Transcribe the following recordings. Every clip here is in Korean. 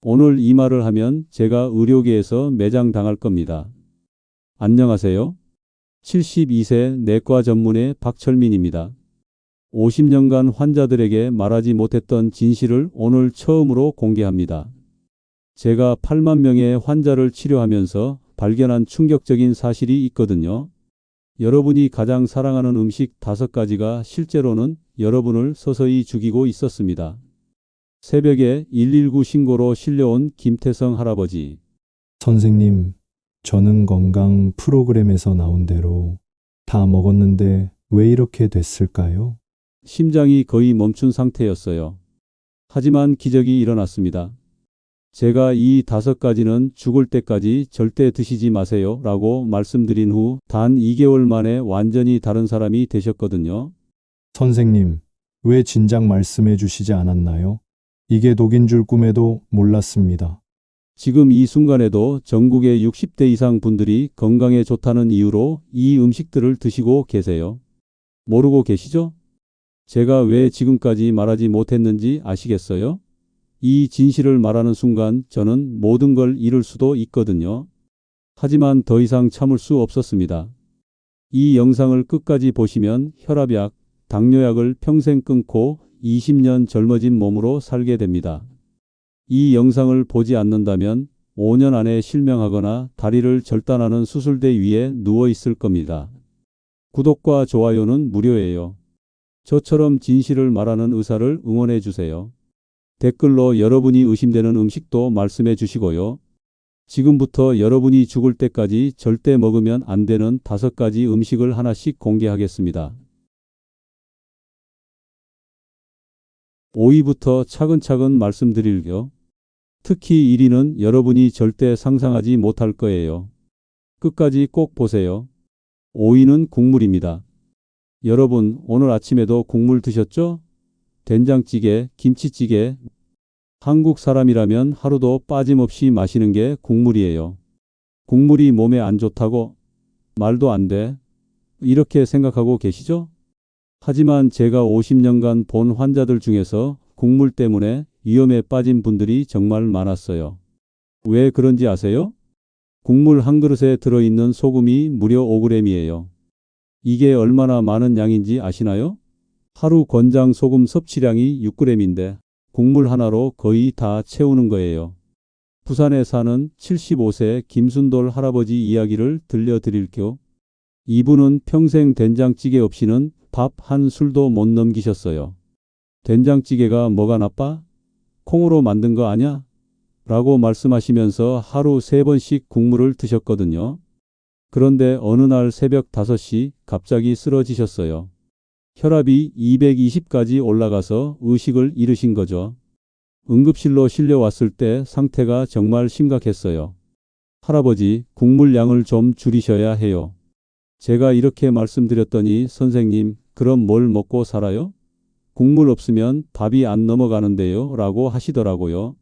오늘 이 말을 하면 제가 의료계에서 매장당할 겁니다. 안녕하세요. 72세 내과 전문의 박철민입니다. 50년간 환자들에게 말하지 못했던 진실을 오늘 처음으로 공개합니다. 제가 8만 명의 환자를 치료하면서 발견한 충격적인 사실이 있거든요. 여러분이 가장 사랑하는 음식 5가지가 실제로는 여러분을 서서히 죽이고 있었습니다. 새벽에 119 신고로 실려온 김태성 할아버지. 선생님, 저는 건강 프로그램에서 나온 대로 다 먹었는데 왜 이렇게 됐을까요? 심장이 거의 멈춘 상태였어요. 하지만 기적이 일어났습니다. 제가 이 5가지는 죽을 때까지 절대 드시지 마세요 라고 말씀드린 후 단 2개월 만에 완전히 다른 사람이 되셨거든요. 선생님, 왜 진작 말씀해 주시지 않았나요? 이게 독인 줄 꿈에도 몰랐습니다. 지금 이 순간에도 전국의 60대 이상 분들이 건강에 좋다는 이유로 이 음식들을 드시고 계세요. 모르고 계시죠? 제가 왜 지금까지 말하지 못했는지 아시겠어요? 이 진실을 말하는 순간 저는 모든 걸 잃을 수도 있거든요. 하지만 더 이상 참을 수 없었습니다. 이 영상을 끝까지 보시면 혈압약, 당뇨약을 평생 끊고 20년 젊어진 몸으로 살게 됩니다. 이 영상을 보지 않는다면 5년 안에 실명하거나 다리를 절단하는 수술대 위에 누워 있을 겁니다. 구독과 좋아요는 무료예요. 저처럼 진실을 말하는 의사를 응원해 주세요. 댓글로 여러분이 의심되는 음식도 말씀해 주시고요. 지금부터 여러분이 죽을 때까지 절대 먹으면 안 되는 5가지 음식을 하나씩 공개하겠습니다. 5위부터 차근차근 말씀드릴게요. 특히 1위는 여러분이 절대 상상하지 못할 거예요. 끝까지 꼭 보세요. 5위는 국물입니다. 여러분, 오늘 아침에도 국물 드셨죠? 된장찌개, 김치찌개. 한국 사람이라면 하루도 빠짐없이 마시는 게 국물이에요. 국물이 몸에 안 좋다고? 말도 안 돼. 이렇게 생각하고 계시죠? 하지만 제가 50년간 본 환자들 중에서 국물 때문에 위험에 빠진 분들이 정말 많았어요. 왜 그런지 아세요? 국물 한 그릇에 들어있는 소금이 무려 5g이에요. 이게 얼마나 많은 양인지 아시나요? 하루 권장 소금 섭취량이 6g인데 국물 하나로 거의 다 채우는 거예요. 부산에 사는 75세 김순돌 할아버지 이야기를 들려드릴게요. 이분은 평생 된장찌개 없이는 밥 한 술도 못 넘기셨어요. 된장찌개가 뭐가 나빠? 콩으로 만든 거 아냐? 라고 말씀하시면서 하루 3번씩 국물을 드셨거든요. 그런데 어느 날 새벽 5시 갑자기 쓰러지셨어요. 혈압이 220까지 올라가서 의식을 잃으신 거죠. 응급실로 실려왔을 때 상태가 정말 심각했어요. 할아버지, 국물 양을 좀 줄이셔야 해요. 제가 이렇게 말씀드렸더니 선생님, 그럼 뭘 먹고 살아요? 국물 없으면 밥이 안 넘어가는데요 라고 하시더라고요.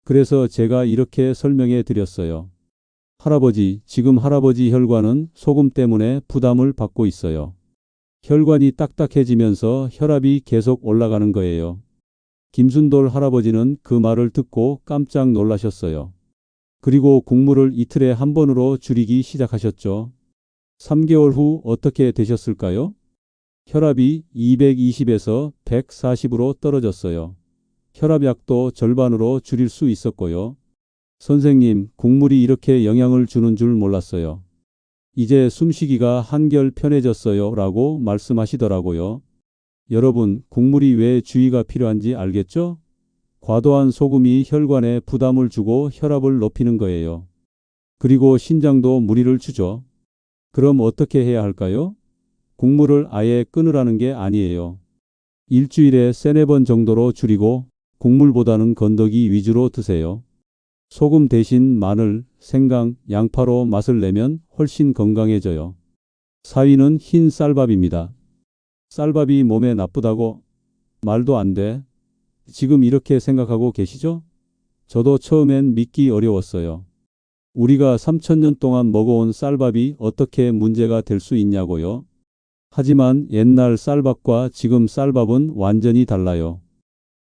그래서 제가 이렇게 설명해 드렸어요. 할아버지, 지금 할아버지 혈관은 소금 때문에 부담을 받고 있어요. 혈관이 딱딱해지면서 혈압이 계속 올라가는 거예요. 김순돌 할아버지는 그 말을 듣고 깜짝 놀라셨어요. 그리고 국물을 이틀에 한 번으로 줄이기 시작하셨죠. 3개월 후 어떻게 되셨을까요? 혈압이 220에서 140으로 떨어졌어요. 혈압약도 절반으로 줄일 수 있었고요. 선생님, 국물이 이렇게 영향을 주는 줄 몰랐어요. 이제 숨쉬기가 한결 편해졌어요 라고 말씀하시더라고요. 여러분, 국물이 왜 주의가 필요한지 알겠죠? 과도한 소금이 혈관에 부담을 주고 혈압을 높이는 거예요. 그리고 신장도 무리를 주죠. 그럼 어떻게 해야 할까요? 국물을 아예 끊으라는 게 아니에요. 일주일에 3-4번 정도로 줄이고 국물보다는 건더기 위주로 드세요. 소금 대신 마늘, 생강, 양파로 맛을 내면 훨씬 건강해져요. 4위는 흰 쌀밥입니다. 쌀밥이 몸에 나쁘다고? 말도 안 돼. 지금 이렇게 생각하고 계시죠? 저도 처음엔 믿기 어려웠어요. 우리가 3000년 동안 먹어온 쌀밥이 어떻게 문제가 될 수 있냐고요? 하지만 옛날 쌀밥과 지금 쌀밥은 완전히 달라요.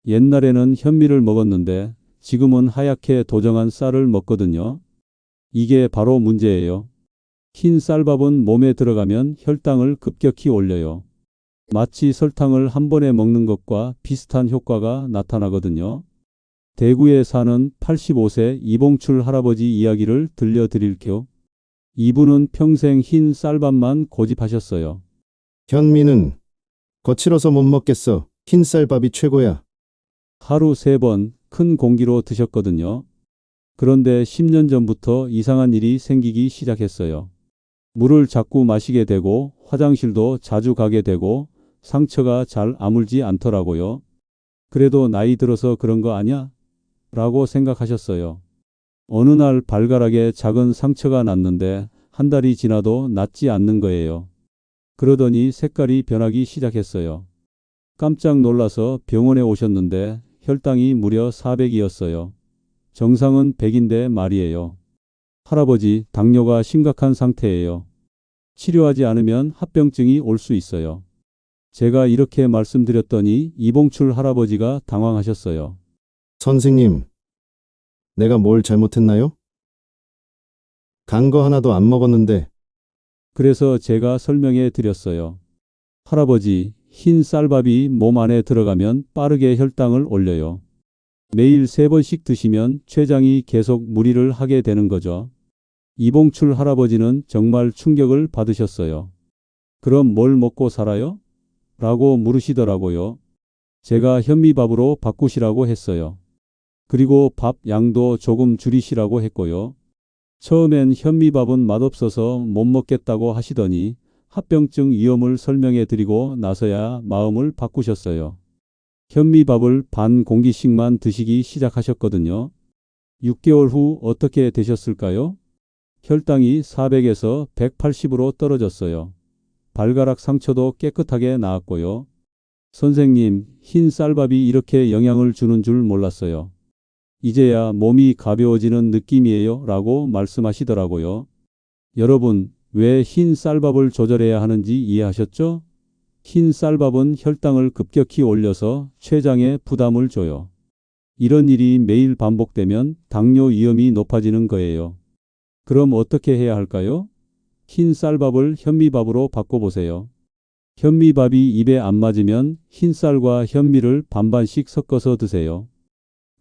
옛날에는 현미를 먹었는데 지금은 하얗게 도정한 쌀을 먹거든요. 이게 바로 문제예요. 흰 쌀밥은 몸에 들어가면 혈당을 급격히 올려요. 마치 설탕을 한 번에 먹는 것과 비슷한 효과가 나타나거든요. 대구에 사는 85세 이봉출 할아버지 이야기를 들려드릴게요. 이분은 평생 흰 쌀밥만 고집하셨어요. 현미는 거칠어서 못 먹겠어. 흰쌀밥이 최고야. 하루 3번 큰 공기로 드셨거든요. 그런데 10년 전부터 이상한 일이 생기기 시작했어요. 물을 자꾸 마시게 되고 화장실도 자주 가게 되고 상처가 잘 아물지 않더라고요. 그래도 나이 들어서 그런 거 아냐? 라고 생각하셨어요. 어느 날 발가락에 작은 상처가 났는데 한 달이 지나도 낫지 않는 거예요. 그러더니 색깔이 변하기 시작했어요. 깜짝 놀라서 병원에 오셨는데 혈당이 무려 400이었어요. 정상은 100인데 말이에요. 할아버지, 당뇨가 심각한 상태예요. 치료하지 않으면 합병증이 올 수 있어요. 제가 이렇게 말씀드렸더니 이봉출 할아버지가 당황하셨어요. 선생님, 내가 뭘 잘못했나요? 단 거 하나도 안 먹었는데. 그래서 제가 설명해 드렸어요. 할아버지, 흰 쌀밥이 몸 안에 들어가면 빠르게 혈당을 올려요. 매일 3번씩 드시면 췌장이 계속 무리를 하게 되는 거죠. 이봉출 할아버지는 정말 충격을 받으셨어요. 그럼 뭘 먹고 살아요? 라고 물으시더라고요. 제가 현미밥으로 바꾸시라고 했어요. 그리고 밥 양도 조금 줄이시라고 했고요. 처음엔 현미밥은 맛없어서 못 먹겠다고 하시더니 합병증 위험을 설명해 드리고 나서야 마음을 바꾸셨어요. 현미밥을 반 공기씩만 드시기 시작하셨거든요. 6개월 후 어떻게 되셨을까요? 혈당이 400에서 180으로 떨어졌어요. 발가락 상처도 깨끗하게 나았고요. 선생님, 흰 쌀밥이 이렇게 영향을 주는 줄 몰랐어요. 이제야 몸이 가벼워지는 느낌이에요. 라고 말씀하시더라고요. 여러분, 왜 흰 쌀밥을 조절해야 하는지 이해하셨죠? 흰 쌀밥은 혈당을 급격히 올려서 췌장에 부담을 줘요. 이런 일이 매일 반복되면 당뇨 위험이 높아지는 거예요. 그럼 어떻게 해야 할까요? 흰 쌀밥을 현미밥으로 바꿔보세요. 현미밥이 입에 안 맞으면 흰쌀과 현미를 반반씩 섞어서 드세요.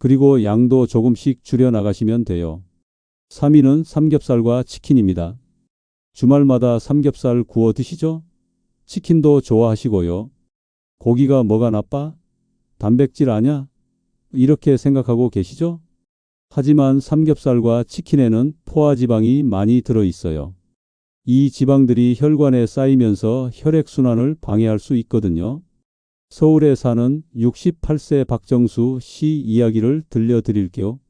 그리고 양도 조금씩 줄여 나가시면 돼요. 3위는 삼겹살과 치킨입니다. 주말마다 삼겹살 구워 드시죠? 치킨도 좋아하시고요. 고기가 뭐가 나빠? 단백질 아냐? 이렇게 생각하고 계시죠? 하지만 삼겹살과 치킨에는 포화지방이 많이 들어 있어요. 이 지방들이 혈관에 쌓이면서 혈액순환을 방해할 수 있거든요. 서울에 사는 68세 박정수 씨 이야기를 들려드릴게요.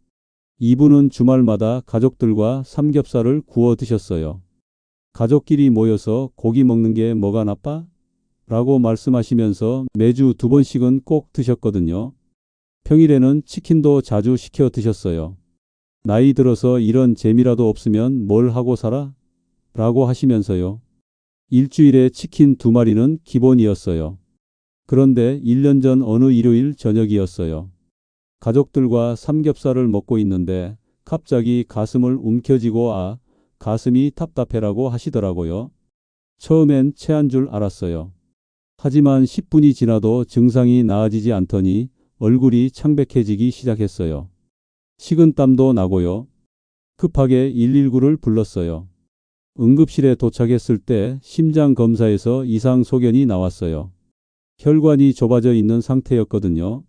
이분은 주말마다 가족들과 삼겹살을 구워 드셨어요. 가족끼리 모여서 고기 먹는 게 뭐가 나빠? 라고 말씀하시면서 매주 2번씩은 꼭 드셨거든요. 평일에는 치킨도 자주 시켜 드셨어요. 나이 들어서 이런 재미라도 없으면 뭘 하고 살아? 라고 하시면서요. 일주일에 치킨 2마리는 기본이었어요. 그런데 1년 전 어느 일요일 저녁이었어요. 가족들과 삼겹살을 먹고 있는데 갑자기 가슴을 움켜쥐고 가슴이 답답해라고 하시더라고요. 처음엔 체한 줄 알았어요. 하지만 10분이 지나도 증상이 나아지지 않더니 얼굴이 창백해지기 시작했어요. 식은땀도 나고요. 급하게 119를 불렀어요. 응급실에 도착했을 때 심장 검사에서 이상 소견이 나왔어요. 혈관이 좁아져 있는 상태였거든요.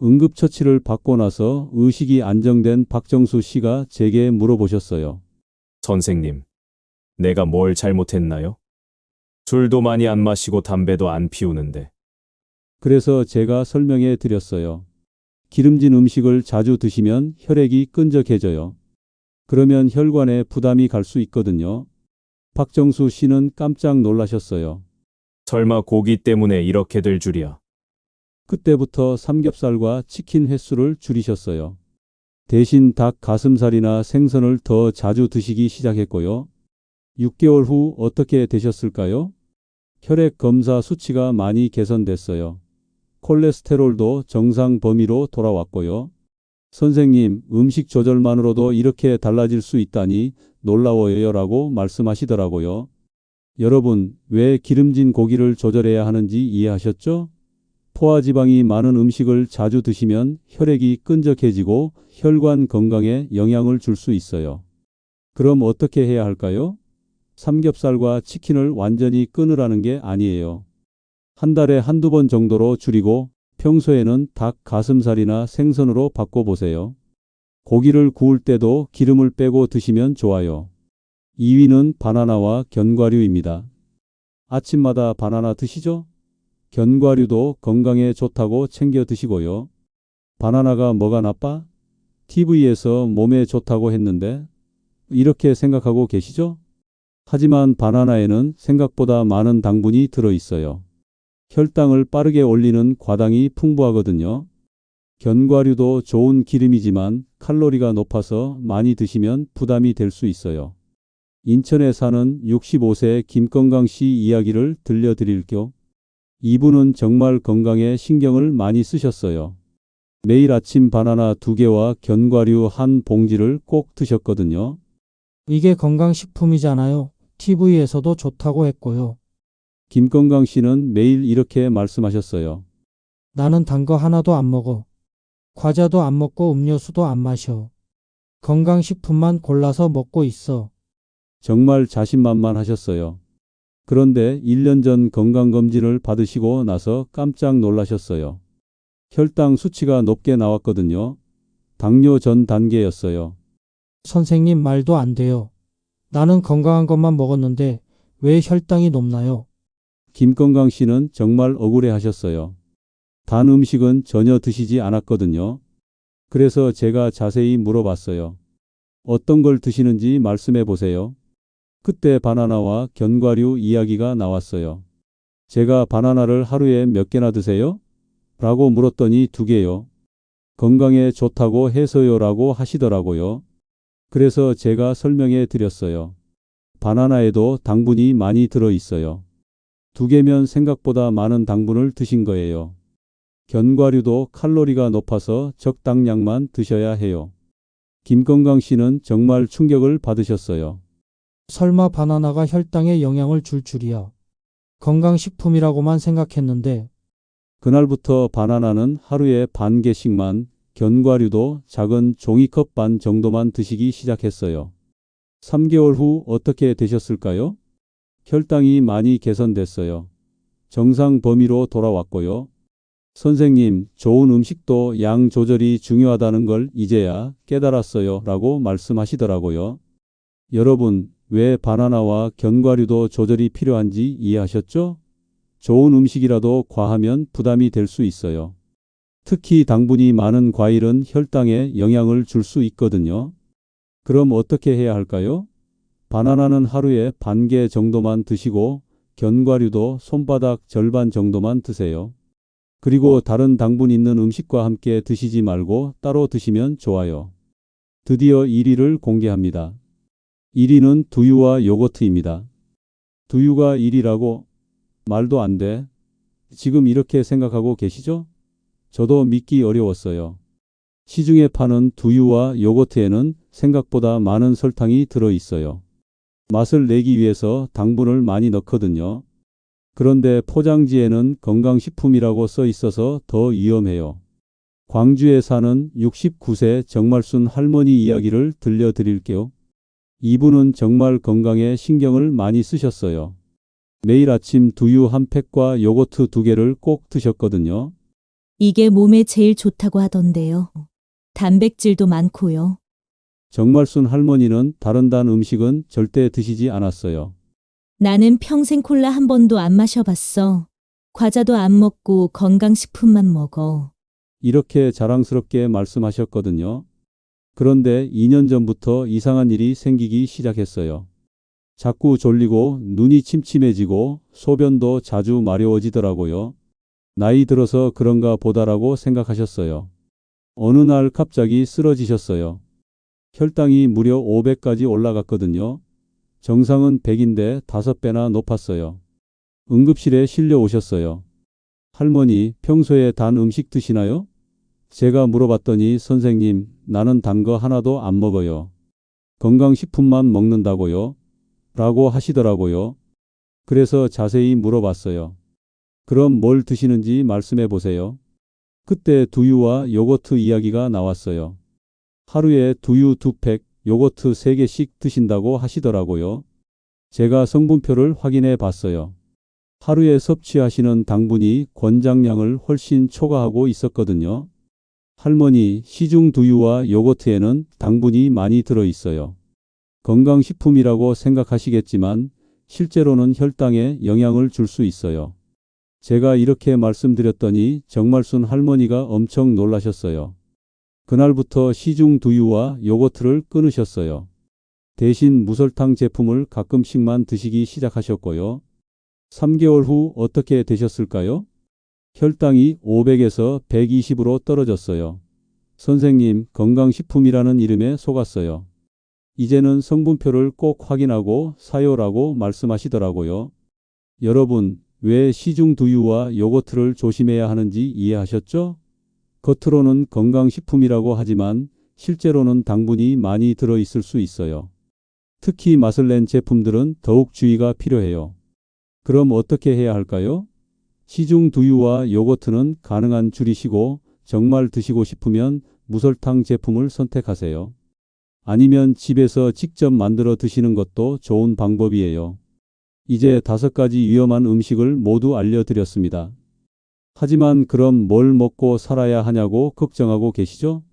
응급처치를 받고 나서 의식이 안정된 박정수 씨가 제게 물어보셨어요. 선생님, 내가 뭘 잘못했나요? 술도 많이 안 마시고 담배도 안 피우는데. 그래서 제가 설명해 드렸어요. 기름진 음식을 자주 드시면 혈액이 끈적해져요. 그러면 혈관에 부담이 갈 수 있거든요. 박정수 씨는 깜짝 놀라셨어요. 설마 고기 때문에 이렇게 될 줄이야. 그때부터 삼겹살과 치킨 횟수를 줄이셨어요. 대신 닭 가슴살이나 생선을 더 자주 드시기 시작했고요. 6개월 후 어떻게 되셨을까요? 혈액 검사 수치가 많이 개선됐어요. 콜레스테롤도 정상 범위로 돌아왔고요. 선생님, 음식 조절만으로도 이렇게 달라질 수 있다니 놀라워요 라고 말씀하시더라고요. 여러분, 왜 기름진 고기를 조절해야 하는지 이해하셨죠? 포화지방이 많은 음식을 자주 드시면 혈액이 끈적해지고 혈관 건강에 영향을 줄 수 있어요. 그럼 어떻게 해야 할까요? 삼겹살과 치킨을 완전히 끊으라는 게 아니에요. 한 달에 한두 번 정도로 줄이고 평소에는 닭 가슴살이나 생선으로 바꿔보세요. 고기를 구울 때도 기름을 빼고 드시면 좋아요. 2위는 바나나와 견과류입니다. 아침마다 바나나 드시죠? 견과류도 건강에 좋다고 챙겨 드시고요. 바나나가 뭐가 나빠? TV에서 몸에 좋다고 했는데 이렇게 생각하고 계시죠? 하지만 바나나에는 생각보다 많은 당분이 들어 있어요. 혈당을 빠르게 올리는 과당이 풍부하거든요. 견과류도 좋은 기름이지만 칼로리가 높아서 많이 드시면 부담이 될 수 있어요. 인천에 사는 65세 김건강 씨 이야기를 들려드릴게요. 이분은 정말 건강에 신경을 많이 쓰셨어요. 매일 아침 바나나 2개와 견과류 한 봉지를 꼭 드셨거든요. 이게 건강식품이잖아요. TV에서도 좋다고 했고요. 김건강 씨는 매일 이렇게 말씀하셨어요. 나는 단 거 하나도 안 먹어. 과자도 안 먹고 음료수도 안 마셔. 건강식품만 골라서 먹고 있어. 정말 자신만만하셨어요. 그런데 1년 전 건강검진을 받으시고 나서 깜짝 놀라셨어요. 혈당 수치가 높게 나왔거든요. 당뇨 전 단계였어요. 선생님 말도 안 돼요. 나는 건강한 것만 먹었는데 왜 혈당이 높나요? 김건강 씨는 정말 억울해 하셨어요. 단 음식은 전혀 드시지 않았거든요. 그래서 제가 자세히 물어봤어요. 어떤 걸 드시는지 말씀해 보세요. 그때 바나나와 견과류 이야기가 나왔어요. 제가 바나나를 하루에 몇 개나 드세요? 라고 물었더니 2개요. 건강에 좋다고 해서요 라고 하시더라고요. 그래서 제가 설명해 드렸어요. 바나나에도 당분이 많이 들어 있어요. 2개면 생각보다 많은 당분을 드신 거예요. 견과류도 칼로리가 높아서 적당량만 드셔야 해요. 김건강 씨는 정말 충격을 받으셨어요. 설마 바나나가 혈당에 영향을 줄 줄이야. 건강식품이라고만 생각했는데 그날부터 바나나는 하루에 반 개씩만, 견과류도 작은 종이컵 반 정도만 드시기 시작했어요. 3개월 후 어떻게 되셨을까요? 혈당이 많이 개선됐어요. 정상 범위로 돌아왔고요. 선생님, 좋은 음식도 양 조절이 중요하다는 걸 이제야 깨달았어요 라고 말씀하시더라고요. 여러분, 왜 바나나와 견과류도 조절이 필요한지 이해하셨죠? 좋은 음식이라도 과하면 부담이 될 수 있어요. 특히 당분이 많은 과일은 혈당에 영향을 줄 수 있거든요. 그럼 어떻게 해야 할까요? 바나나는 하루에 반 개 정도만 드시고 견과류도 손바닥 절반 정도만 드세요. 그리고 다른 당분 있는 음식과 함께 드시지 말고 따로 드시면 좋아요. 드디어 1위를 공개합니다. 1위는 두유와 요거트입니다. 두유가 1위라고? 말도 안 돼. 지금 이렇게 생각하고 계시죠? 저도 믿기 어려웠어요. 시중에 파는 두유와 요거트에는 생각보다 많은 설탕이 들어 있어요. 맛을 내기 위해서 당분을 많이 넣거든요. 그런데 포장지에는 건강식품이라고 써 있어서 더 위험해요. 광주에 사는 69세 정말순 할머니 이야기를 들려드릴게요. 이분은 정말 건강에 신경을 많이 쓰셨어요. 매일 아침 두유 한 팩과 요거트 2개를 꼭 드셨거든요. 이게 몸에 제일 좋다고 하던데요. 단백질도 많고요. 정말순 할머니는 다른 단 음식은 절대 드시지 않았어요. 나는 평생 콜라 한 번도 안 마셔봤어. 과자도 안 먹고 건강식품만 먹어. 이렇게 자랑스럽게 말씀하셨거든요. 그런데 2년 전부터 이상한 일이 생기기 시작했어요. 자꾸 졸리고 눈이 침침해지고 소변도 자주 마려워지더라고요. 나이 들어서 그런가 보다라고 생각하셨어요. 어느 날 갑자기 쓰러지셨어요. 혈당이 무려 500까지 올라갔거든요. 정상은 100인데 5배나 높았어요. 응급실에 실려 오셨어요. 할머니, 평소에 단 음식 드시나요? 제가 물어봤더니 선생님, 나는 단 거 하나도 안 먹어요. 건강식품만 먹는다고요? 라고 하시더라고요. 그래서 자세히 물어봤어요. 그럼 뭘 드시는지 말씀해 보세요. 그때 두유와 요거트 이야기가 나왔어요. 하루에 두유 2팩, 요거트 3개씩 드신다고 하시더라고요. 제가 성분표를 확인해 봤어요. 하루에 섭취하시는 당분이 권장량을 훨씬 초과하고 있었거든요. 할머니, 시중 두유와 요거트에는 당분이 많이 들어 있어요. 건강식품이라고 생각하시겠지만 실제로는 혈당에 영향을 줄 수 있어요. 제가 이렇게 말씀드렸더니 정말순 할머니가 엄청 놀라셨어요. 그날부터 시중 두유와 요거트를 끊으셨어요. 대신 무설탕 제품을 가끔씩만 드시기 시작하셨고요. 3개월 후 어떻게 되셨을까요? 혈당이 500에서 120으로 떨어졌어요. 선생님, 건강식품이라는 이름에 속았어요. 이제는 성분표를 꼭 확인하고 사요라고 말씀하시더라고요. 여러분, 왜 시중 두유와 요거트를 조심해야 하는지 이해하셨죠? 겉으로는 건강식품이라고 하지만 실제로는 당분이 많이 들어 있을 수 있어요. 특히 맛을 낸 제품들은 더욱 주의가 필요해요. 그럼 어떻게 해야 할까요? 시중 두유와 요거트는 가능한 줄이시고 정말 드시고 싶으면 무설탕 제품을 선택하세요. 아니면 집에서 직접 만들어 드시는 것도 좋은 방법이에요. 이제 5가지 위험한 음식을 모두 알려드렸습니다. 하지만 그럼 뭘 먹고 살아야 하냐고 걱정하고 계시죠?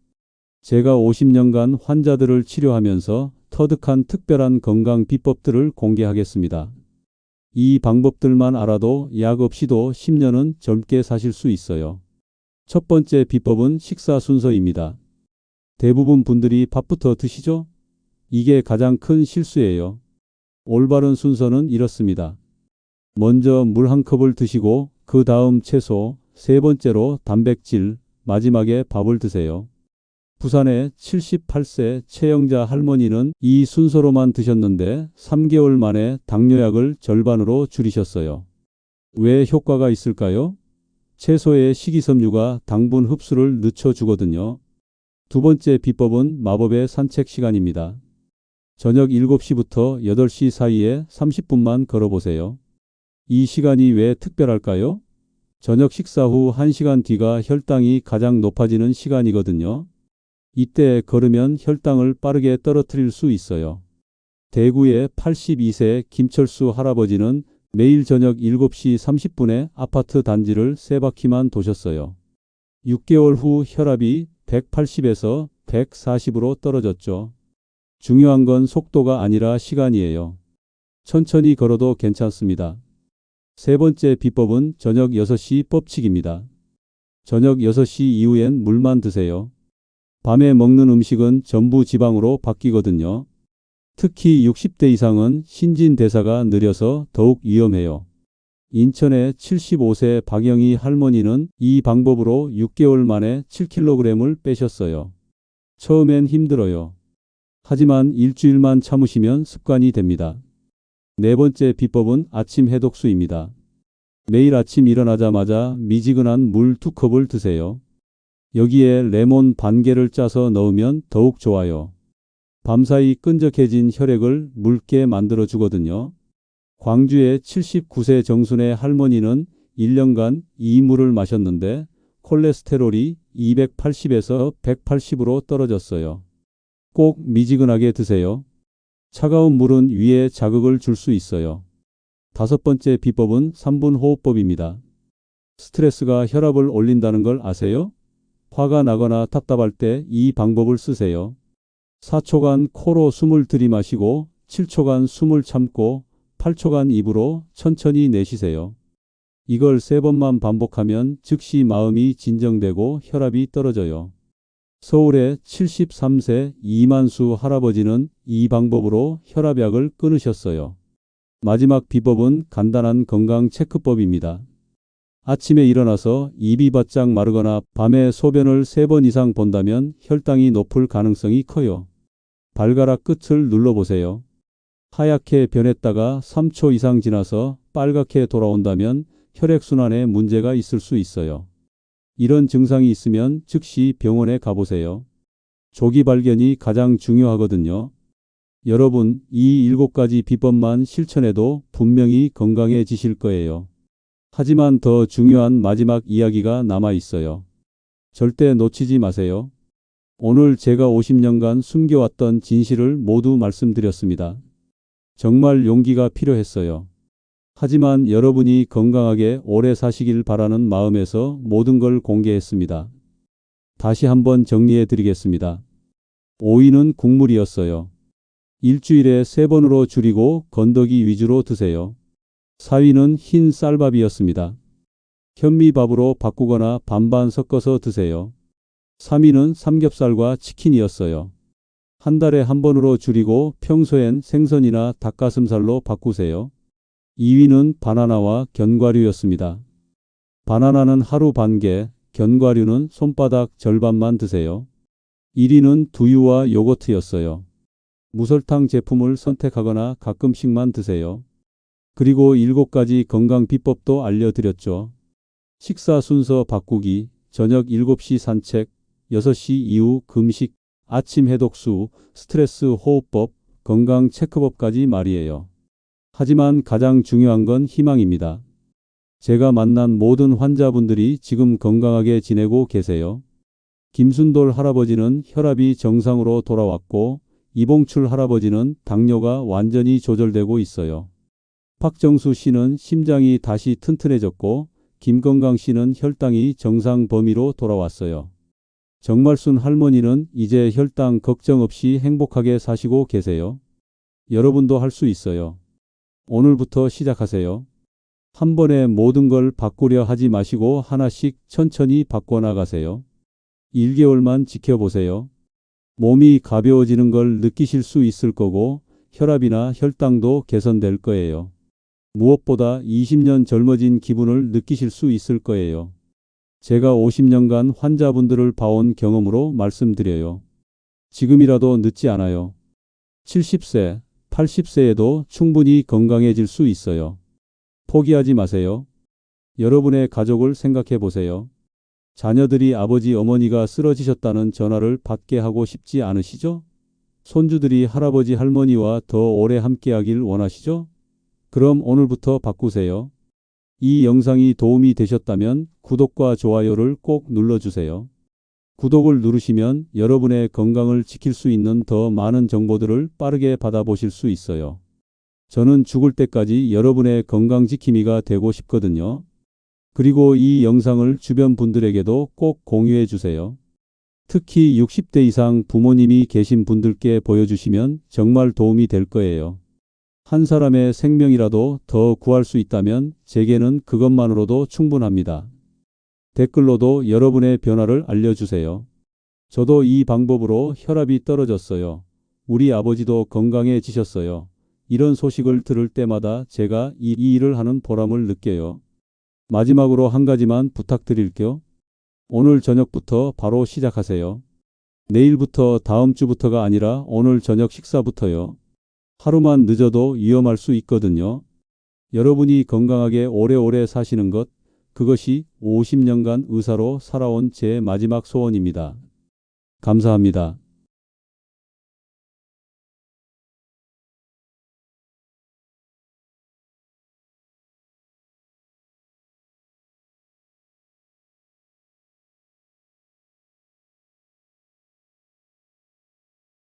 제가 50년간 환자들을 치료하면서 터득한 특별한 건강 비법들을 공개하겠습니다. 이 방법들만 알아도 약 없이도 10년은 젊게 사실 수 있어요. 첫 번째 비법은 식사 순서입니다. 대부분 분들이 밥부터 드시죠? 이게 가장 큰 실수예요. 올바른 순서는 이렇습니다. 먼저 물 1컵을 드시고 그 다음 채소, 3번째로 단백질, 마지막에 밥을 드세요. 부산의 78세 최영자 할머니는 이 순서로만 드셨는데 3개월 만에 당뇨약을 절반으로 줄이셨어요. 왜 효과가 있을까요? 채소의 식이섬유가 당분 흡수를 늦춰주거든요. 두 번째 비법은 마법의 산책 시간입니다. 저녁 7시부터 8시 사이에 30분만 걸어보세요. 이 시간이 왜 특별할까요? 저녁 식사 후 1시간 뒤가 혈당이 가장 높아지는 시간이거든요. 이때 걸으면 혈당을 빠르게 떨어뜨릴 수 있어요. 대구의 82세 김철수 할아버지는 매일 저녁 7시 30분에 아파트 단지를 3바퀴만 도셨어요. 6개월 후 혈압이 180에서 140으로 떨어졌죠. 중요한 건 속도가 아니라 시간이에요. 천천히 걸어도 괜찮습니다. 세 번째 비법은 저녁 6시 법칙입니다. 저녁 6시 이후엔 물만 드세요. 밤에 먹는 음식은 전부 지방으로 바뀌거든요. 특히 60대 이상은 신진대사가 느려서 더욱 위험해요. 인천의 75세 박영희 할머니는 이 방법으로 6개월 만에 7kg을 빼셨어요. 처음엔 힘들어요. 하지만 일주일만 참으시면 습관이 됩니다. 네 번째 비법은 아침 해독수입니다. 매일 아침 일어나자마자 미지근한 물 2컵을 드세요. 여기에 레몬 반 개를 짜서 넣으면 더욱 좋아요. 밤사이 끈적해진 혈액을 묽게 만들어 주거든요. 광주의 79세 정순의 할머니는 1년간 이 물을 마셨는데 콜레스테롤이 280에서 180으로 떨어졌어요. 꼭 미지근하게 드세요. 차가운 물은 위에 자극을 줄 수 있어요. 다섯 번째 비법은 3분 호흡법입니다. 스트레스가 혈압을 올린다는 걸 아세요? 화가 나거나 답답할 때 이 방법을 쓰세요. 4초간 코로 숨을 들이마시고 7초간 숨을 참고 8초간 입으로 천천히 내쉬세요. 이걸 3번만 반복하면 즉시 마음이 진정되고 혈압이 떨어져요. 서울의 73세 이만수 할아버지는 이 방법으로 혈압약을 끊으셨어요. 마지막 비법은 간단한 건강 체크법입니다. 아침에 일어나서 입이 바짝 마르거나 밤에 소변을 3번 이상 본다면 혈당이 높을 가능성이 커요. 발가락 끝을 눌러보세요. 하얗게 변했다가 3초 이상 지나서 빨갛게 돌아온다면 혈액순환에 문제가 있을 수 있어요. 이런 증상이 있으면 즉시 병원에 가보세요. 조기 발견이 가장 중요하거든요. 여러분, 이 7가지 비법만 실천해도 분명히 건강해지실 거예요. 하지만 더 중요한 마지막 이야기가 남아 있어요. 절대 놓치지 마세요. 오늘 제가 50년간 숨겨왔던 진실을 모두 말씀드렸습니다. 정말 용기가 필요했어요. 하지만 여러분이 건강하게 오래 사시길 바라는 마음에서 모든 걸 공개했습니다. 다시 한번 정리해 드리겠습니다. 5위는 국물이었어요. 일주일에 3번으로 줄이고 건더기 위주로 드세요. 4위는 흰 쌀밥이었습니다. 현미밥으로 바꾸거나 반반 섞어서 드세요. 3위는 삼겹살과 치킨이었어요. 한 달에 1번으로 줄이고 평소엔 생선이나 닭가슴살로 바꾸세요. 2위는 바나나와 견과류였습니다. 바나나는 하루 반 개, 견과류는 손바닥 절반만 드세요. 1위는 두유와 요거트였어요. 무설탕 제품을 선택하거나 가끔씩만 드세요. 그리고 7가지 건강 비법도 알려드렸죠. 식사 순서 바꾸기, 저녁 7시 산책, 6시 이후 금식, 아침 해독수, 스트레스 호흡법, 건강 체크법까지 말이에요. 하지만 가장 중요한 건 희망입니다. 제가 만난 모든 환자분들이 지금 건강하게 지내고 계세요. 김순돌 할아버지는 혈압이 정상으로 돌아왔고 이봉출 할아버지는 당뇨가 완전히 조절되고 있어요. 박정수 씨는 심장이 다시 튼튼해졌고 김건강 씨는 혈당이 정상 범위로 돌아왔어요. 정말순 할머니는 이제 혈당 걱정 없이 행복하게 사시고 계세요. 여러분도 할 수 있어요. 오늘부터 시작하세요. 한 번에 모든 걸 바꾸려 하지 마시고 하나씩 천천히 바꿔나가세요. 1개월만 지켜보세요. 몸이 가벼워지는 걸 느끼실 수 있을 거고 혈압이나 혈당도 개선될 거예요. 무엇보다 20년 젊어진 기분을 느끼실 수 있을 거예요. 제가 50년간 환자분들을 봐온 경험으로 말씀드려요. 지금이라도 늦지 않아요. 70세, 80세에도 충분히 건강해질 수 있어요. 포기하지 마세요. 여러분의 가족을 생각해 보세요. 자녀들이 아버지 어머니가 쓰러지셨다는 전화를 받게 하고 싶지 않으시죠? 손주들이 할아버지 할머니와 더 오래 함께하길 원하시죠? 그럼 오늘부터 바꾸세요. 이 영상이 도움이 되셨다면 구독과 좋아요를 꼭 눌러주세요. 구독을 누르시면 여러분의 건강을 지킬 수 있는 더 많은 정보들을 빠르게 받아보실 수 있어요. 저는 죽을 때까지 여러분의 건강지킴이가 되고 싶거든요. 그리고 이 영상을 주변 분들에게도 꼭 공유해 주세요. 특히 60대 이상 부모님이 계신 분들께 보여주시면 정말 도움이 될 거예요. 한 사람의 생명이라도 더 구할 수 있다면 제게는 그것만으로도 충분합니다. 댓글로도 여러분의 변화를 알려주세요. 저도 이 방법으로 혈압이 떨어졌어요. 우리 아버지도 건강해지셨어요. 이런 소식을 들을 때마다 제가 이 일을 하는 보람을 느껴요. 마지막으로 한 가지만 부탁드릴게요. 오늘 저녁부터 바로 시작하세요. 내일부터 다음 주부터가 아니라 오늘 저녁 식사부터요. 하루만 늦어도 위험할 수 있거든요. 여러분이 건강하게 오래오래 사시는 것, 그것이 50년간 의사로 살아온 제 마지막 소원입니다. 감사합니다.